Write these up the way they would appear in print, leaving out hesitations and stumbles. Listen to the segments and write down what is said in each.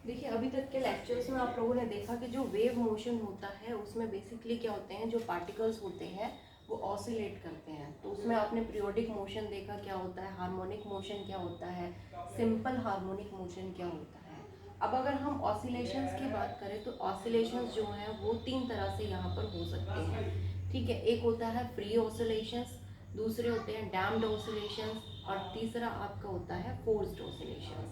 देखिए, अभी तक के लेक्चर्स में आप लोगों ने देखा कि जो वेव मोशन होता है उसमें बेसिकली क्या होते हैं, जो पार्टिकल्स होते हैं वो ऑसिलेट करते हैं। तो उसमें आपने पीरियोडिक मोशन देखा क्या होता है, हार्मोनिक मोशन क्या होता है, सिंपल हार्मोनिक मोशन क्या होता है। अब अगर हम ऑसिलेशंस की बात करें तो ऑसिलेशंस जो हैं वो तीन तरह से यहाँ पर हो सकते हैं। ठीक है, एक होता है फ्री ऑसिलेशंस, दूसरे होते हैं डैम्प्ड ऑसिलेशंस, और तीसरा आपका होता है फोर्स्ड ऑसिलेशंस।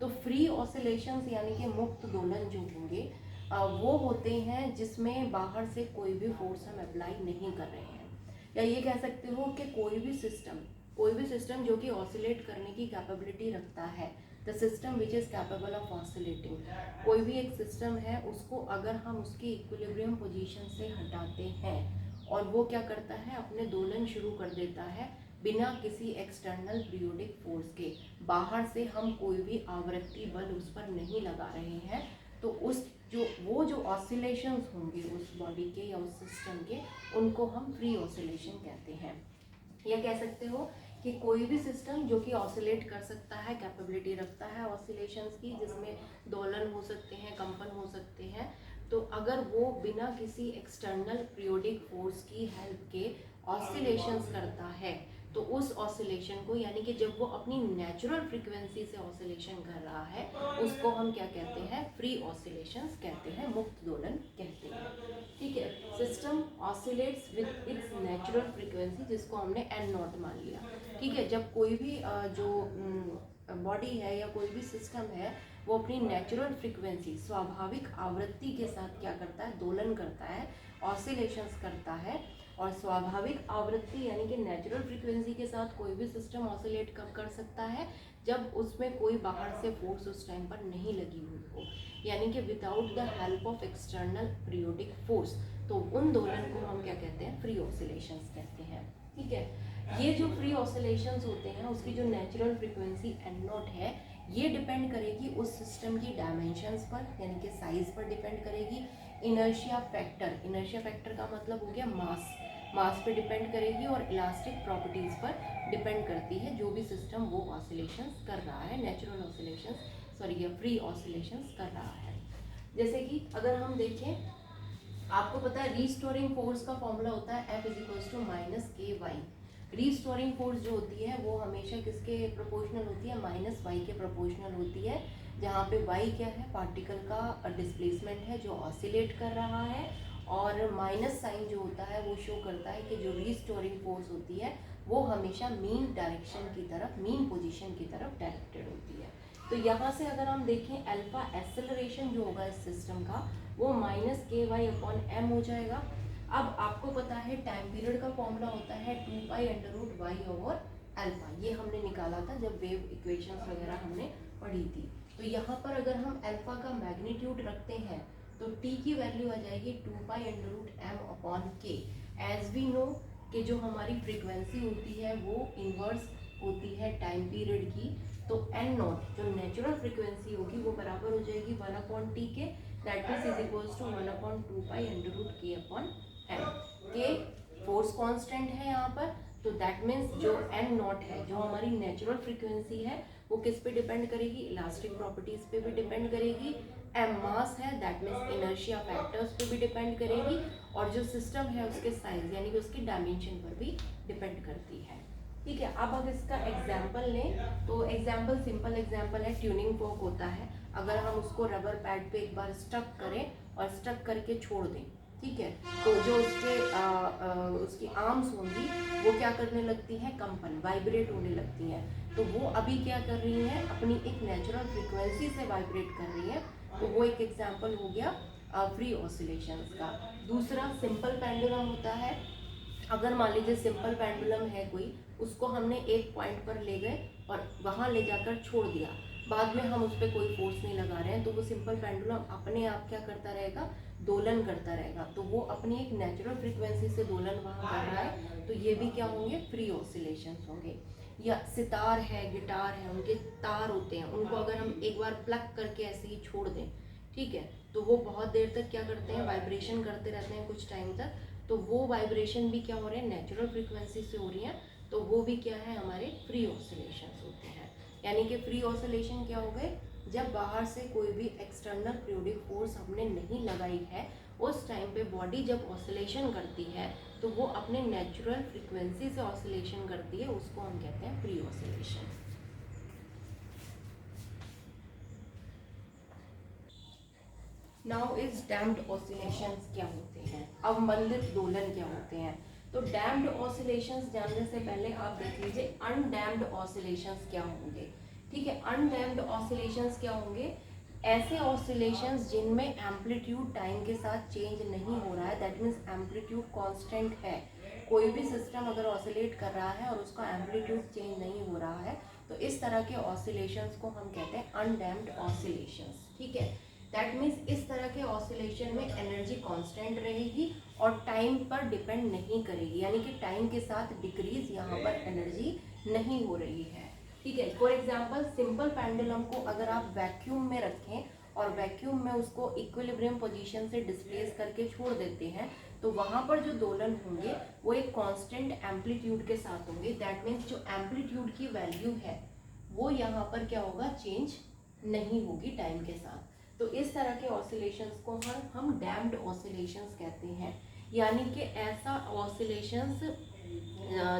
तो फ्री ऑसिलेशंस यानी कि मुक्त दोलन जो होंगे वो होते हैं जिसमें बाहर से कोई भी फोर्स हम अप्लाई नहीं कर रहे हैं, या ये कह सकते हो कि कोई भी सिस्टम जो कि ऑसिलेट करने की कैपेबिलिटी रखता है, the system which is capable of oscillating. कोई भी एक सिस्टम है, उसको अगर हम उसकी इक्विलिब्रियम पोजीशन से हटाते हैं और वो क्या करता है, अपने दोलन शुरू कर देता है बिना किसी एक्सटर्नल पीरियोडिक फोर्स के, बाहर से हम कोई भी आवृत्ति बल उस पर नहीं लगा रहे हैं, तो उस जो ऑसिलेशंस होंगे उस बॉडी के या उस सिस्टम के, उनको हम फ्री ऑसिलेशन कहते हैं। या कह सकते हो कि कोई भी सिस्टम जो कि ऑसिलेट कर सकता है, कैपेबिलिटी रखता है ऑसिलेशंस की, जिसमें दोलन हो सकते हैं, कंपन हो सकते हैं, तो अगर वो बिना किसी एक्सटर्नल पीरियोडिक फोर्स की हेल्प के ऑसिलेशंस करता है, तो उस ऑसिलेशन को, यानी कि जब वो अपनी नेचुरल फ्रीक्वेंसी से ऑसिलेशन कर रहा है, उसको हम क्या कहते हैं, फ्री ऑसिलेशंस कहते हैं, मुक्त दोलन कहते हैं। ठीक है, system oscillates with its natural frequency, जिसको हमने एन नॉट मान लिया। ठीक है, जब कोई भी जो बॉडी है या कोई भी सिस्टम है, वो अपनी नेचुरल फ्रीक्वेंसी, स्वाभाविक आवृत्ति के साथ क्या करता है, दोलन करता है, ऑसिलेशंस करता है। और स्वाभाविक आवृत्ति यानी कि नेचुरल फ्रीक्वेंसी के साथ कोई भी सिस्टम ऑसिलेट कब कर सकता है, जब उसमें कोई बाहर से फोर्स उस टाइम पर नहीं लगी हुई हो, यानी कि without the help of external periodic force. तो उन दोलन को हम क्या कहते हैं, फ्री ऑसिलेशंस कहते हैं। ठीक है, ये जो फ्री ऑसिलेशंस होते हैं उसकी जो नेचुरल फ्रीक्वेंसी एन नॉट है, ये डिपेंड करेगी उस सिस्टम की डायमेंशंस पर, यानी कि साइज पर डिपेंड करेगी। इनर्शिया फैक्टर का मतलब हो गया मास पे डिपेंड करेगी, और इलास्टिक प्रॉपर्टीज पर डिपेंड करती है जो भी सिस्टम वो ऑसिलेशंस कर रहा है, नेचुरल ऑसिलेशंस या फ्री ऑसिलेशंस कर रहा है। जैसे कि अगर हम देखें, आपको पता है रीस्टोरिंग फोर्स का फॉर्मूला होता है F=-KY। रीस्टोरिंग फोर्स जो होती है वो हमेशा किसके प्रोपोर्शनल होती है, -y के प्रोपोर्शनल होती है, जहाँ पे y क्या है, पार्टिकल का डिस्प्लेसमेंट है जो ऑसिलेट कर रहा है, और माइनस साइन जो होता है वो शो करता है कि जो रीस्टोरिंग फोर्स होती है वो हमेशा मीन डायरेक्शन की तरफ, मीन पोजीशन की तरफ डायरेक्टेड होती है। तो यहाँ से अगर हम देखें, अल्फा एक्सेलरेशन जो होगा इस सिस्टम का, वो -KY/m हो जाएगा। अब आपको पता है टाइम पीरियड का फॉर्मूला होता है 2π/y/अल्फा, ये हमने निकाला था जब वेव इक्वेशंस वगैरह हमने पढ़ी थी। तो यहाँ पर अगर हम अल्फा का मैग्नीट्यूड रखते हैं तो t की वैल्यू आ जाएगी 2π/m/k। एज वी नो कि जो हमारी फ्रीक्वेंसी होती है वो इन्वर्स होती है टाइम पीरियड की, तो एन नॉट जो नेचुरल फ्रीक्वेंसी होगी वो बराबर हो जाएगी 1/t के, दैट इज =1/2π√k/m। के फोर्स कांस्टेंट है यहाँ पर, तो दैट मीन्स जो एन नॉट है, जो हमारी नेचुरल फ्रीक्वेंसी है, वो किस पे डिपेंड करेगी, इलास्टिक प्रॉपर्टीज पे भी डिपेंड करेगी। एम मास है, दैट मीन्स इनर्शिया फैक्टर्स पे भी डिपेंड करेगी, और जो सिस्टम है उसके साइज यानी कि उसकी डायमेंशन पर भी डिपेंड करती है। ठीक है, अब हम इसका एग्जाम्पल लें तो एग्जाम्पल, सिंपल एग्जाम्पल है, ट्यूनिंग फोक होता है। अगर हम उसको रबर पैड पे एक बार स्टक करें और स्टक करके छोड़ दें, ठीक है, तो जो उसकी आर्म्स होंगी वो क्या करने लगती हैं, कंपन, वाइब्रेट होने लगती हैं। तो वो अभी क्या कर रही हैं, अपनी एक नेचुरल फ्रीक्वेंसी से वाइब्रेट कर रही हैं। तो वो एक एग्जाम्पल हो गया फ्री ऑसिलेशंस का। दूसरा सिंपल पेंडुलम होता है। अगर मान लीजिए सिंपल पेंडुलम है कोई, उसको हमने एक पॉइंट पर ले गए और वहाँ ले जाकर छोड़ दिया, बाद में हम उस पर कोई फोर्स नहीं लगा रहे हैं, तो वो सिंपल पेंडुलम अपने आप क्या करता रहेगा, दोलन करता रहेगा। तो वो अपनी एक नेचुरल फ्रीक्वेंसी से दोलन वहाँ कर रहा है, तो ये भी क्या होंगे, फ्री ऑसिलेशंस होंगे। या सितार है, गिटार है, उनके तार होते हैं, उनको अगर हम एक बार प्लग करके ऐसे ही छोड़ दें, ठीक है, तो वो बहुत देर तक क्या करते हैं, वाइब्रेशन करते रहते हैं कुछ टाइम तक। तो वो वाइब्रेशन भी क्या हो रहे हैं, नेचुरल फ्रीक्वेंसी से हो रही हैं, तो वो भी क्या है, हमारे फ्री ऑसिलेशंस होते हैं। यानी कि फ्री ऑसिलेशन क्या हो गए, जब बाहर से कोई भी एक्सटर्नल पीरियोडिक फोर्स हमने नहीं लगाई है, उस टाइम पे बॉडी जब ऑसिलेशन करती है तो वो अपने नेचुरल फ्रीक्वेंसी से ऑसिलेशन करती है, उसको हम कहते हैं pre oscillation. Now is damped oscillations क्या होते हैं, अवमंदित दोलन क्या होते हैं। तो डैम्प्ड ऑसिलेशंस जानने से पहले आप देख लीजिए अनडैम्प्ड ऑसिलेशंस क्या होंगे। ठीक है, अनडैम्प्ड ऑसिलेशंस क्या होंगे, ऐसे ऑसिलेशंस जिनमें एम्पलीट्यूड टाइम के साथ चेंज नहीं हो रहा है, दैट मीन्स एम्पलीट्यूड कांस्टेंट है। कोई भी सिस्टम अगर ऑसिलेट कर रहा है और उसका एम्पलीट्यूड चेंज नहीं हो रहा है, तो इस तरह के ऑसिलेशंस को हम कहते हैं अनडैम्प्ड ऑसिलेशंस। ठीक है, दैट मीन्स इस तरह के ऑसिलेशन में एनर्जी कांस्टेंट रहेगी और टाइम पर डिपेंड नहीं करेगी, यानी कि टाइम के साथ डिक्रीज यहाँ पर एनर्जी नहीं हो रही है। ठीक है, फॉर एग्जांपल सिंपल पेंडुलम को अगर आप वैक्यूम में रखें और वैक्यूम में उसको इक्विलिब्रियम पोजीशन से डिस्प्लेस करके छोड़ देते हैं, तो वहाँ पर जो दोलन होंगे वो एक कांस्टेंट एम्पलीट्यूड के साथ होंगे। दैट मीन्स जो एम्पलीट्यूड की वैल्यू है वो यहाँ पर क्या होगा, चेंज नहीं होगी टाइम के साथ। तो इस तरह के ऑसिलेशंस को हम डैम्प्ड ऑसिलेशंस कहते हैं, यानी कि ऐसा ऑसिलेशंस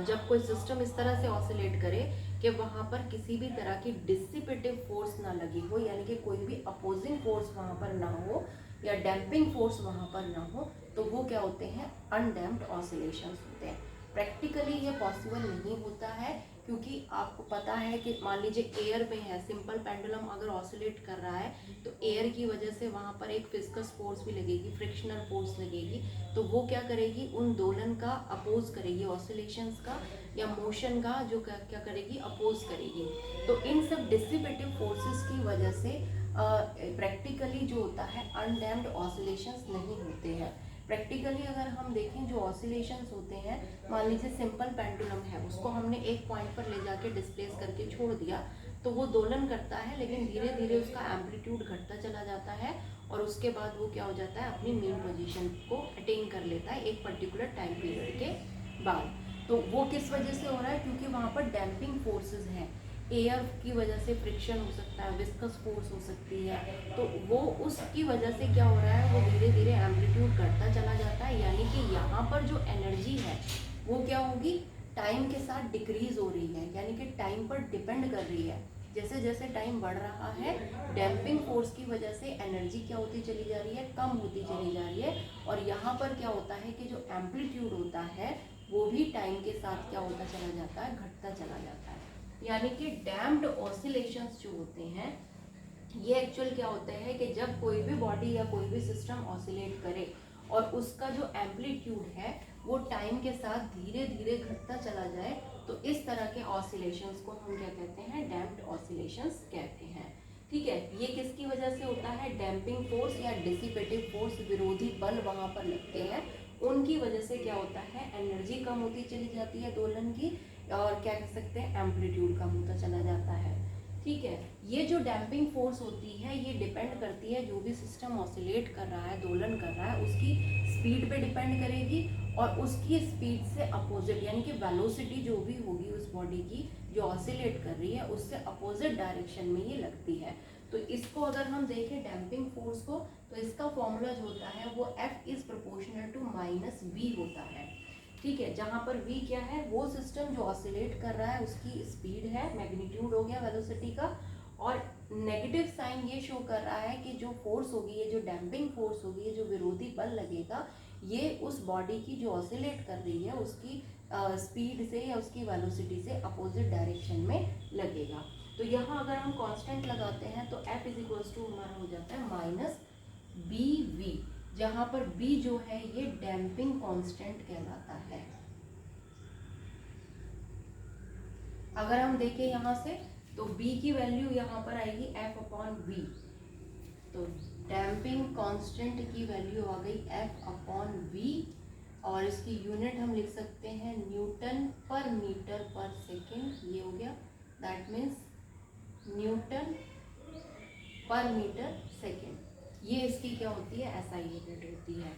जब कोई सिस्टम इस तरह से ऑसिलेट करे कि वहाँ पर किसी भी तरह की डिसिपेटिव फोर्स ना लगी हो, यानी कि कोई भी अपोजिंग फोर्स वहाँ पर ना हो या डैम्पिंग फोर्स वहाँ पर ना हो, तो वो क्या होते हैं, अनडैम्प्ड ऑसिलेशंस होते हैं। प्रैक्टिकली ये पॉसिबल नहीं होता है, क्योंकि आपको पता है कि मान लीजिए एयर में है, सिंपल पेंडुलम अगर ऑसिलेट कर रहा है तो एयर की वजह से वहाँ पर एक फिस्कस फोर्स भी लगेगी, फ्रिक्शनल फोर्स लगेगी, तो वो क्या करेगी, उन दोलन का अपोज करेगी, ऑसिलेशंस का या मोशन का जो क्या करेगी, अपोज करेगी। तो इन सब डिसिपेटिव फोर्सेस की वजह से प्रैक्टिकली जो होता है अनडैम्प्ड ऑसिलेशंस नहीं होते हैं। प्रैक्टिकली अगर हम देखें जो ऑसिलेशंस होते हैं, मान लीजिए सिंपल पेंडुलम है, उसको हमने एक पॉइंट पर ले जाके डिस्प्लेस करके छोड़ दिया, तो वो दोलन करता है, लेकिन धीरे धीरे उसका एम्पलीट्यूड घटता चला जाता है और उसके बाद वो क्या हो जाता है, अपनी मेन पोजीशन को अटेन कर लेता है एक पर्टिकुलर टाइम पीरियड के बाद। तो वो किस वजह से हो रहा है, क्योंकि वहाँ पर डैम्पिंग फोर्सेस हैं, एयर की वजह से फ्रिक्शन हो सकता है, विस्कस फोर्स हो सकती है, तो वो उसकी वजह से क्या हो रहा है, वो धीरे धीरे एम्पलीट्यूड घटता चला जाता है, यानी कि यहाँ पर जो एनर्जी है वो क्या होगी, टाइम के साथ डिक्रीज हो रही है, यानी कि टाइम पर डिपेंड कर रही है। जैसे जैसे टाइम बढ़ रहा है, डैम्पिंग फोर्स की वजह से एनर्जी क्या होती चली जा रही है, कम होती चली जा रही है, और यहाँ पर क्या होता है कि जो एम्पलीट्यूड होता है वो भी टाइम के साथ क्या होता चला जाता है, घटता चला जाता है। यानी कि डैम्प्ड ऑसिलेशंस जो होते हैं ये एक्चुअल क्या होते हैं कि जब कोई भी बॉडी या कोई भी सिस्टम ऑसिलेट करे और उसका जो एम्पलीट्यूड है वो टाइम के साथ धीरे धीरे घटता चला जाए, तो इस तरह के ऑसिलेशंस को हम क्या कहते हैं, डैम्प्ड ऑसिलेशंस कहते हैं। ठीक है, ये किसकी वजह से होता है, डैम्पिंग फोर्स या डिसिपेटिव फोर्स, विरोधी बल वहाँ पर लगते हैं, उनकी वजह से क्या होता है, एनर्जी कम होती चली जाती है दोलन की, और क्या कह सकते हैं, एम्पलीट्यूड कम होता चला जाता है। ठीक है, ये जो डैम्पिंग फोर्स होती है ये डिपेंड करती है, जो भी सिस्टम ऑसिलेट कर रहा है, दोलन कर रहा है, उसकी स्पीड पे डिपेंड करेगी, और उसकी स्पीड से अपोजिट, यानी कि वेलोसिटी जो भी होगी उस बॉडी की जो ऑसिलेट कर रही है उससे अपोजिट डायरेक्शन में ये लगती है। तो इसको अगर हम देखें डैम्पिंग फोर्स को, तो इसका फॉर्मूला जो होता है वो F is proportional to -V होता है। ठीक है, जहाँ पर V क्या है, वो सिस्टम जो ऑसिलेट कर रहा है उसकी स्पीड है, मैग्नीट्यूड हो गया वेलोसिटी का, और नेगेटिव साइन ये शो कर रहा है कि जो फोर्स होगी, ये जो डैम्पिंग फोर्स होगी, ये जो विरोधी बल लगेगा, ये उस बॉडी की जो ऑसिलेट कर रही है उसकी स्पीड से या उसकी वेलोसिटी से अपोजिट डायरेक्शन में लगेगा। तो यहाँ अगर हम कांस्टेंट लगाते हैं तो F इज इक्वल्स टू हमारा हो जाता है -BV, जहाँ पर B जो है ये डैम्पिंग कांस्टेंट कहलाता है। अगर हम देखें यहाँ से तो B की वैल्यू यहाँ पर आएगी F/V, तो डैम्पिंग कांस्टेंट की वैल्यू आ गई F/V, और इसकी यूनिट हम लिख सकते हैं न्यूटन पर मीटर पर सेकेंड, ये हो गया, दैट मीन्स न्यूटन पर मीटर सेकेंड, ये इसकी क्या होती है, SI यूनिट होती है।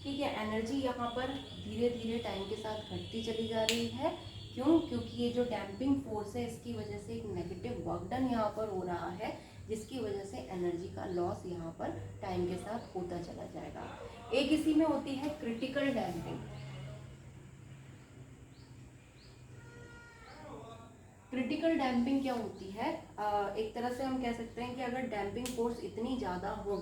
ठीक है, एनर्जी यहाँ पर धीरे धीरे टाइम के साथ घटती चली जा रही है, क्यों, क्योंकि ये जो डैम्पिंग फोर्स है इसकी वजह से एक नेगेटिव वर्क डन यहाँ पर हो रहा है, जिसकी वजह से एनर्जी का लॉस यहाँ पर टाइम के साथ होता चला जाएगा। एक इसी में होती है क्रिटिकल डैम्पिंग। क्रिटिकल डैम्पिंग क्या होती है? एक तरह से हम कह सकते हैं कि अगर डैम्पिंग फोर्स इतनी ज़्यादा हो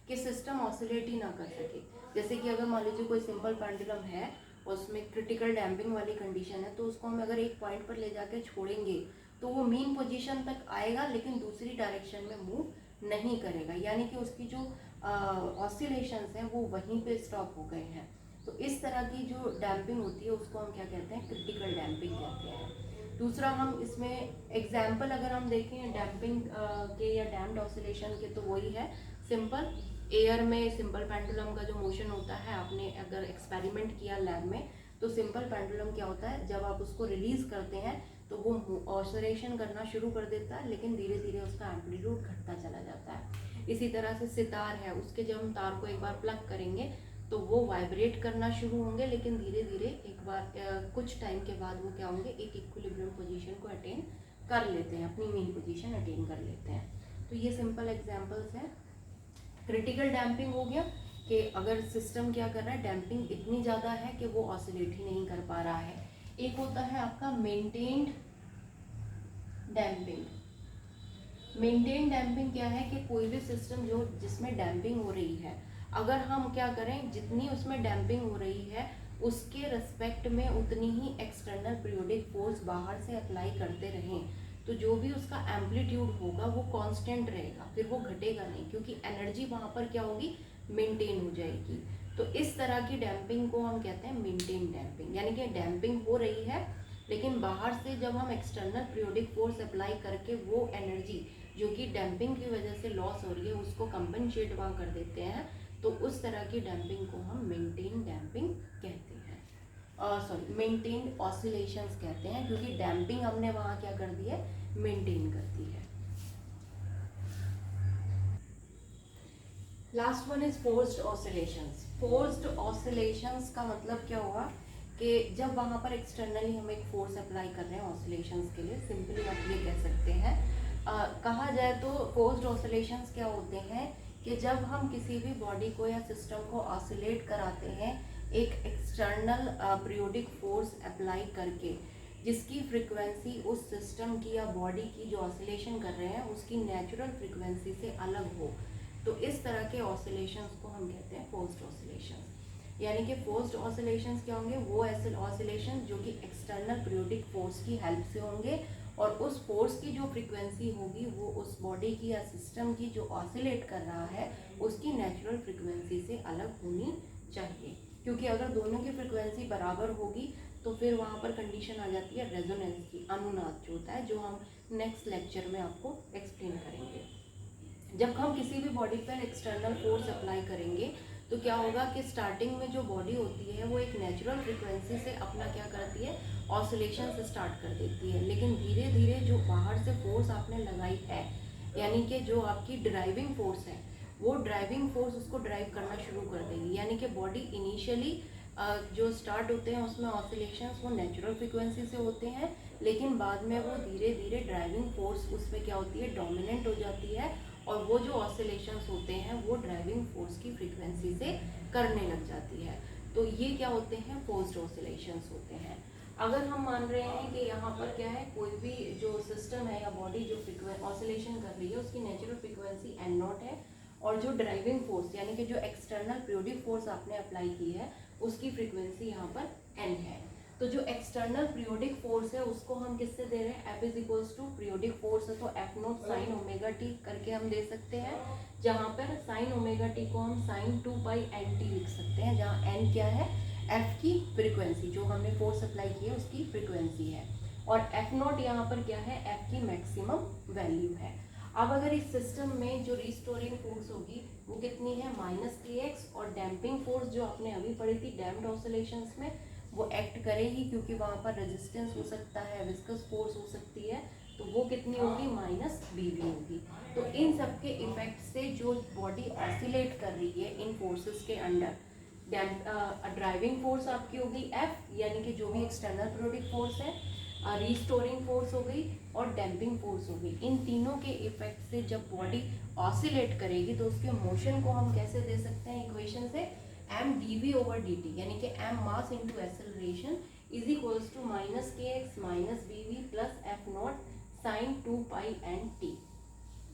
कि सिस्टम ऑसिलेट ही ना कर सके, जैसे कि अगर मान लीजिए कोई सिंपल पेंडुलम है, उसमें क्रिटिकल डैम्पिंग वाली कंडीशन है, तो उसको हम अगर एक पॉइंट पर ले जाके छोड़ेंगे तो वो मीन पोजीशन तक आएगा लेकिन दूसरी डायरेक्शन में मूव नहीं करेगा, यानी कि उसकी जो ऑसिलेशंस हैं वो वहीं पे स्टॉप हो गए हैं। तो इस तरह की जो डैम्पिंग होती है उसको हम क्या कहते हैं? क्रिटिकल डैम्पिंग कहते हैं। दूसरा हम इसमें एग्जाम्पल अगर हम देखें डैम्पिंग के या डैम्प्ड ऑसिलेशन के, तो वही है सिंपल एयर में सिंपल पेंडुलम का जो मोशन होता है, आपने अगर एक्सपेरिमेंट किया लैब में, तो सिंपल पेंडुलम क्या होता है, जब आप उसको रिलीज करते हैं तो वो ऑसिलेशन करना शुरू कर देता है, लेकिन धीरे धीरे उसका एम्पलीट्यूड घटता चला जाता है। इसी तरह से सितार है, उसके जब हम तार को एक बार प्लग करेंगे तो वो वाइब्रेट करना शुरू होंगे, लेकिन धीरे धीरे एक बार कुछ टाइम के बाद वो क्या होंगे, एक इक्विलिब्रियम पोजीशन को अटेन कर लेते हैं, अपनी मेन पोजीशन अटेन कर लेते हैं। तो ये सिंपल एग्जांपल्स हैं। क्रिटिकल डैम्पिंग हो गया कि अगर सिस्टम क्या कर रहा है, डैम्पिंग इतनी ज़्यादा है कि वो ऑसिलेट ही नहीं कर पा रहा है। एक होता है आपका मेंटेन्ड डैम्पिंग। मेंटेन डैम्पिंग क्या है कि कोई भी सिस्टम जो जिसमें डैम्पिंग हो रही है, अगर हम क्या करें, जितनी उसमें डैम्पिंग हो रही है उसके रिस्पेक्ट में उतनी ही एक्सटर्नल पीरियोडिक फोर्स बाहर से अप्लाई करते रहें, तो जो भी उसका एम्पलीट्यूड होगा वो कांस्टेंट रहेगा, फिर वो घटेगा नहीं, क्योंकि एनर्जी वहाँ पर क्या होगी, मेंटेन हो जाएगी। तो इस तरह की डैम्पिंग को हम कहते हैं मेंटेन डैम्पिंग, यानी कि डैम्पिंग हो रही है लेकिन बाहर से जब हम एक्सटर्नल पीरियोडिक फोर्स अप्लाई करके वो एनर्जी जो कि डैम्पिंग की वजह से लॉस हो रही है उसको कंपनसेट वहाँ कर देते हैं, तो उस तरह की डैम्पिंग को हम मेंटेन डैम्पिंग कहते हैं। मेंटेन ऑसिलेशंस कहते हैं, क्योंकि डैम्पिंग हमने वहाँ क्या कर दी है, मेंटेन कर दी है। Last one is forced oscillations. Forced oscillations का मतलब क्या हुआ कि जब वहाँ पर एक्सटर्नली हम एक फोर्स अप्लाई कर रहे हैं ऑसिलेशंस के लिए, सिंपली आप ये कह सकते हैं, कहा जाए तो फोर्स्ड ऑसिलेशंस क्या होते हैं कि जब हम किसी भी बॉडी को या सिस्टम को ऑसिलेट कराते हैं एक एक्सटर्नल पीरियोडिक फोर्स अप्लाई करके, जिसकी फ्रीक्वेंसी उस सिस्टम की या बॉडी की जो ऑसिलेशन कर रहे हैं उसकी नेचुरल फ्रीक्वेंसी से अलग हो, तो इस तरह के ऑसिलेशंस को हम कहते हैं फोर्स्ड ऑसिलेशंस। यानी कि फोर्स्ड ऑसिलेशंस क्या होंगे, वो ऐसे ऑसिलेशन जो कि एक्सटर्नल पीरियोडिक फोर्स की हेल्प से होंगे, और उस फोर्स की जो फ्रीक्वेंसी होगी वो उस बॉडी की या सिस्टम की जो ऑसिलेट कर रहा है उसकी नेचुरल फ्रीक्वेंसी से अलग होनी चाहिए, क्योंकि अगर दोनों की फ्रीक्वेंसी बराबर होगी तो फिर वहाँ पर कंडीशन आ जाती है रेजोनेंस की, अनुनाद जो होता है, जो हम नेक्स्ट लेक्चर में आपको एक्सप्लेन करेंगे। जब हम किसी भी बॉडी पर एक्सटर्नल फोर्स अप्लाई करेंगे तो क्या होगा कि स्टार्टिंग में जो बॉडी होती है वो एक नेचुरल फ्रीक्वेंसी से अपना क्या करती है, ऑसिलेशन से स्टार्ट कर देती है, लेकिन धीरे धीरे जो बाहर से फोर्स आपने लगाई है, यानी कि जो आपकी ड्राइविंग फोर्स है, वो ड्राइविंग फोर्स उसको ड्राइव करना शुरू कर देगी, यानी कि बॉडी इनिशियली जो स्टार्ट होते हैं उसमें ऑसिलेशंस वो नेचुरल फ्रीक्वेंसी से होते हैं, लेकिन बाद में वो धीरे धीरे ड्राइविंग फोर्स उस पर क्या होती है, डोमिनेंट हो जाती है, और वो जो ऑसिलेशंस होते हैं वो ड्राइविंग फोर्स की फ्रीक्वेंसी से करने लग जाती है। तो ये क्या होते हैं, फोर्स्ड ऑसिलेशंस होते हैं। अगर हम मान रहे हैं कि यहाँ पर क्या है, कोई भी जो सिस्टम है या बॉडी जो ऑसिलेशन कर रही है उसकी नेचुरल फ्रीक्वेंसी n0 है, और जो ड्राइविंग फोर्स यानी कि जो एक्सटर्नल पीरियोडिक फोर्स आपने अप्लाई की है उसकी फ्रीक्वेंसी यहाँ पर n है। तो जो एक्सटर्नल पीरियोडिक फोर्स है उसको हम किससे दे रहे हैं, F is equals to periodic force है तो F0 साइन ओमेगा टी करके हम दे सकते हैं, जहाँ पर साइन ओमेगा टी को हम साइन 2 पाई एन टी लिख सकते हैं, जहाँ n क्या है, F की फ्रीक्वेंसी, जो हमने फोर्स अप्लाई की है उसकी फ्रीक्वेंसी है, और F0 यहाँ पर क्या है, F की मैक्सिमम वैल्यू है। अब अगर इस सिस्टम में जो रिस्टोरिंग फोर्स होगी वो कितनी है, -kx, और डैम्पिंग फोर्स जो आपने अभी पढ़ी थी डैम्प्ड ऑसिलेशंस में वो एक्ट करेगी, क्योंकि वहाँ पर रेजिस्टेंस हो सकता है, विस्कस फोर्स हो सकती है, तो वो कितनी होगी, -bv होगी। तो इन सब के इफेक्ट से जो बॉडी ऑसिलेट कर रही है इन फोर्सेस के अंडर, ड्राइविंग फोर्स आपकी होगी F, यानी कि जो भी एक्सटर्नल पीरियोडिक फोर्स है, रिस्टोरिंग फोर्स हो गई और डैम्पिंग फोर्स हो गई। इन तीनों के इफेक्ट से जब बॉडी ऑसिलेट करेगी तो उसके मोशन को हम कैसे दे सकते हैं इक्वेशन से, m d v over d t, यानी कि m mass into acceleration is equals to minus k x minus b v plus f nought sine 2 pi n t.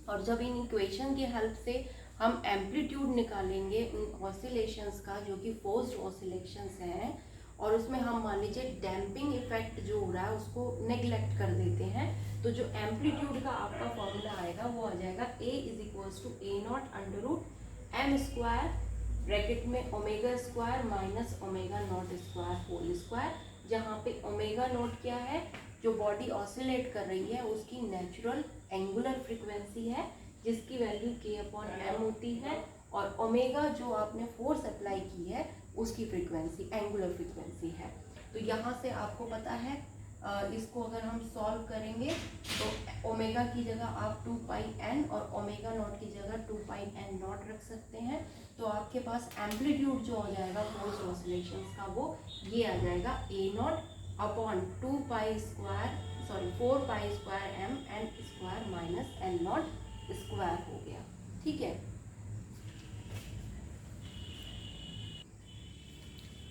और जब इन इक्वेशन की हेल्प से हम एम्पलीट्यूड निकालेंगे उन ऑसिलेशंस का जो कि फोर्स्ड ऑसिलेशंस हैं, और उसमें हम मान लीजिए डैम्पिंग इफेक्ट जो हो रहा है उसको नेग्लेक्ट कर देते हैं, तो जो एम्पलीट्यूड का आपका फॉर्मूला आएगा वो आ जाएगा a is equals to a nought under root m square bracket में omega square minus omega nought square whole square, जहाँ पे ओमेगा नॉट क्या है, जो बॉडी ऑसिलेट कर रही है उसकी नेचुरल एंगुलर फ्रीक्वेंसी है जिसकी वैल्यू के अपॉन एम होती है, और ओमेगा जो आपने फोर्स अप्लाई की है उसकी फ्रीक्वेंसी एंगुलर फ्रीक्वेंसी है। तो यहाँ से आपको पता है इसको अगर हम सॉल्व करेंगे तो ओमेगा की जगह आप 2 पाई एन और ओमेगा नॉट की जगह 2 पाई एन नॉट रख सकते हैं, तो आपके पास एम्पलीट्यूड जो हो जाएगा फोर्स ऑसिलेशंस का वो ये आ जाएगा a nought upon 2 pi square 4 pi square m n square minus N not square हो गया। ठीक है,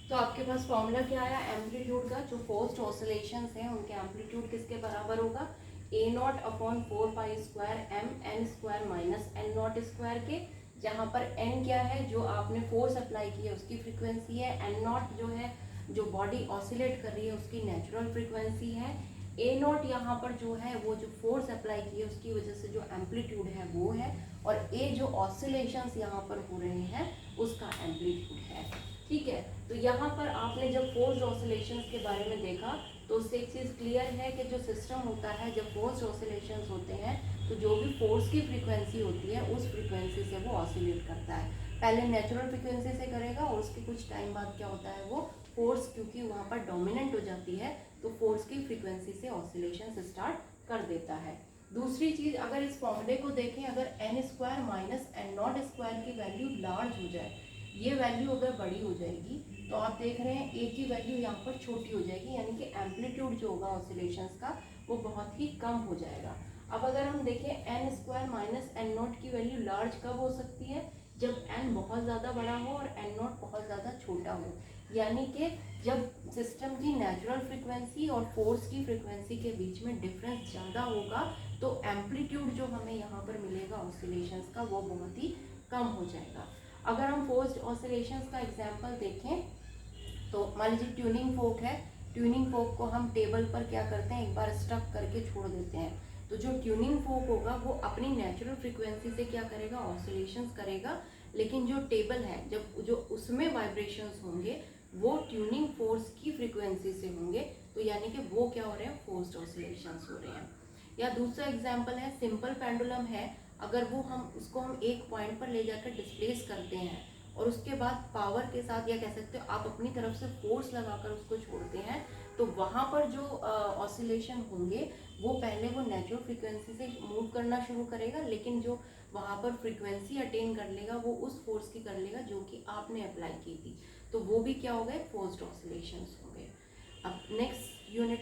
तो आपके पास फॉर्मूला क्या आया एम्पलीट्यूड का, जो फोर्स्ड ऑसिलेशंस हैं उनके एम्पलीट्यूड किसके बराबर होगा, a nought upon 4 pi square m n square minus N not square के, जहाँ पर एन क्या है जो आपने फोर्स अप्लाई की है उसकी फ्रीक्वेंसी है, एन नॉट जो है जो बॉडी ऑसिलेट कर रही है उसकी नेचुरल फ्रीक्वेंसी है, ए नॉट यहाँ पर जो है वो जो फोर्स अप्लाई की है उसकी वजह से जो एम्पलीट्यूड है वो है, और ए जो ऑसिलेशंस यहाँ पर हो रहे हैं उसका एम्पलीट्यूड है। ठीक है, तो यहाँ पर आपने जब फोर्स्ड ऑसिलेशंस के बारे में देखा तो उससे एक चीज़ क्लियर है कि जो सिस्टम होता है जब फोर्स्ड ऑसिलेशंस होते हैं तो जो भी फोर्स की फ्रीक्वेंसी होती है उस फ्रीक्वेंसी से वो ऑसिलेट करता है। पहले नेचुरल फ्रीक्वेंसी से करेगा और उसके कुछ टाइम बाद क्या होता है वो फोर्स क्योंकि वहाँ पर डोमिनेंट हो जाती है तो फोर्स की फ्रीक्वेंसी से ऑसिलेशन स्टार्ट कर देता है। दूसरी चीज़ अगर इस फॉर्मूले को देखें, अगर N square minus N not square की वैल्यू लार्ज हो जाए, ये वैल्यू अगर बड़ी हो जाएगी तो आप देख रहे हैं ए की वैल्यू यहाँ पर छोटी हो जाएगी, यानी कि एम्पलीट्यूड जो होगा ऑसिलेशंस का वो बहुत ही कम हो जाएगा। अब अगर हम देखें N square minus N not की वैल्यू लार्ज कब हो सकती है, जब एन बहुत ज़्यादा बड़ा हो और एन नॉट बहुत ज़्यादा छोटा हो, यानी कि जब सिस्टम की नेचुरल फ्रीक्वेंसी और फोर्स की फ्रीक्वेंसी के बीच में डिफरेंस ज़्यादा होगा तो एम्पलीट्यूड जो हमें यहाँ पर मिलेगा ऑसिलेशंस का वो बहुत ही कम हो जाएगा। अगर हम फोर्स्ड ऑसिलेशंस का एग्जांपल देखें तो मान लीजिए ट्यूनिंग फोक है, ट्यूनिंग फोक को हम टेबल पर क्या करते हैं एक बार स्टक करके छोड़ देते हैं, तो जो ट्यूनिंग फोक होगा वो अपनी नेचुरल फ्रीक्वेंसी से क्या करेगा ऑसिलेशंस करेगा, लेकिन जो टेबल है जब जो उसमें वाइब्रेशंस होंगे वो ट्यूनिंग फोर्स की फ्रीक्वेंसी से होंगे, तो यानी कि वो क्या हो रहे हैं फोर्स्ड ऑसिलेशंस हो रहे हैं। या दूसरा एग्जांपल है सिंपल पेंडुलम है, अगर वो हम उसको हम एक पॉइंट पर ले जाकर डिस्प्लेस करते हैं और उसके बाद पावर के साथ या कह सकते हो आप अपनी तरफ से फोर्स लगाकर उसको छोड़ते हैं, तो वहाँ पर जो ऑसिलेशन होंगे वो पहले वो नेचुरल फ्रीक्वेंसी से मूव करना शुरू करेगा, लेकिन जो वहाँ पर फ्रीक्वेंसी अटेन कर लेगा वो उस फोर्स की कर लेगा जो कि आपने अप्लाई की थी, तो वो भी क्या हो गए फोर्स्ड ऑसिलेशंस हो गए। अब नेक्स्ट यूनिट